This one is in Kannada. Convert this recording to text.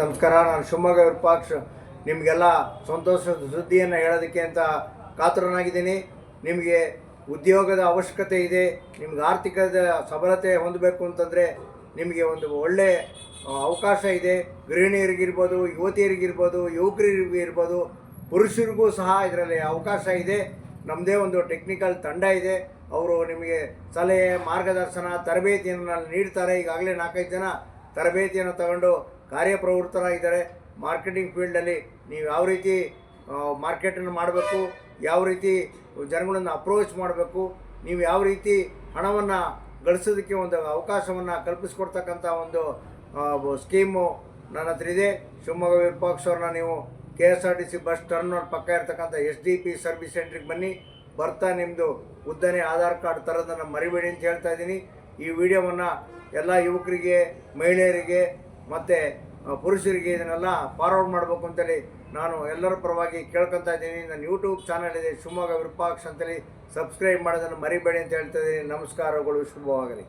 ನಮಸ್ಕಾರ. ನಾನು ಶಿವಮೊಗ್ಗ ವಿರೂಪಾಕ್ಷ ನಿಮಗೆಲ್ಲ ಸಂತೋಷದ ಸುದ್ದಿಯನ್ನು ಹೇಳೋದಕ್ಕೆ ಅಂತ ಕಾತುರನಾಗಿದ್ದೀನಿ. ನಿಮಗೆ ಉದ್ಯೋಗದ ಅವಶ್ಯಕತೆ ಇದೆ. ನಿಮ್ಗೆ ಆರ್ಥಿಕದ ಸಬಲತೆ ಹೊಂದಬೇಕು ಅಂತಂದರೆ ನಿಮಗೆ ಒಂದು ಒಳ್ಳೆಯ ಅವಕಾಶ ಇದೆ. ಗೃಹಿಣಿಯರಿಗಿರ್ಬೋದು, ಯುವತಿಯರಿಗಿರ್ಬೋದು, ಯುವಕರಿಗಿರ್ಬೋದು, ಪುರುಷರಿಗೂ ಸಹ ಇದರಲ್ಲಿ ಅವಕಾಶ ಇದೆ. ನಮ್ಮದೇ ಒಂದು ಟೆಕ್ನಿಕಲ್ ತಂಡ ಇದೆ. ಅವರು ನಿಮಗೆ ಸಲಹೆ, ಮಾರ್ಗದರ್ಶನ, ತರಬೇತಿಯನ್ನು ನೀಡ್ತಾರೆ. ಈಗಾಗಲೇ 4-5 ಜನ ತರಬೇತಿಯನ್ನು ತಗೊಂಡು ಕಾರ್ಯಪ್ರವೃತ್ತರಾಗಿದ್ದಾರೆ. ಮಾರ್ಕೆಟಿಂಗ್ ಫೀಲ್ಡಲ್ಲಿ ನೀವು ಯಾವ ರೀತಿ ಮಾರ್ಕೆಟನ್ನು ಮಾಡಬೇಕು, ಯಾವ ರೀತಿ ಜನಗಳನ್ನು ಅಪ್ರೋಚ್ ಮಾಡಬೇಕು, ನೀವು ಯಾವ ರೀತಿ ಹಣವನ್ನು ಗಳಿಸೋದಕ್ಕೆ ಒಂದು ಅವಕಾಶವನ್ನು ಕಲ್ಪಿಸ್ಕೊಡ್ತಕ್ಕಂಥ ಒಂದು ಸ್ಕೀಮು ನನ್ನ ಹತ್ರ ಇದೆ. ಶಿವಮೊಗ್ಗ ವಿರೂಪಾಕ್ಷವ್ರನ್ನ ನೀವು KSRTC ಬಸ್ ಟರ್ಮಿನಲ್ ಪಕ್ಕ ಇರ್ತಕ್ಕಂಥ SDP ಸರ್ವಿಸ್ ಸೆಂಟ್ರಿಗೆ ಬನ್ನಿ. ಬರ್ತಾ ನಿಮ್ಮದು ಉದ್ದನೆ ಆಧಾರ್ ಕಾರ್ಡ್ ತರೋದನ್ನು ಮರಿಬೇಡಿ ಅಂತ ಹೇಳ್ತಾ ಇದ್ದೀನಿ. ಈ ವಿಡಿಯೋವನ್ನು ಎಲ್ಲ ಯುವಕರಿಗೆ, ಮಹಿಳೆಯರಿಗೆ ಮತ್ತು ಪುರುಷರಿಗೆ ಇದನ್ನೆಲ್ಲ ಫಾರ್ವರ್ಡ್ ಮಾಡಬೇಕು ಅಂತೇಳಿ ನಾನು ಎಲ್ಲರ ಪರವಾಗಿ ಕೇಳ್ಕೊತಾ ಇದ್ದೀನಿ. ನನ್ನ ಯೂಟ್ಯೂಬ್ ಚಾನಲ್ ಇದೆ ಶಿವಮೊಗ್ಗ ವಿರೂಪಾಕ್ಷ ಅಂತೇಳಿ, ಸಬ್ಸ್ಕ್ರೈಬ್ ಮಾಡೋದನ್ನು ಮರಿಬೇಡಿ ಅಂತ ಹೇಳ್ತಾ ಇದ್ದೀನಿ. ನಮಸ್ಕಾರಗಳು, ಶುಭವಾಗಲಿ.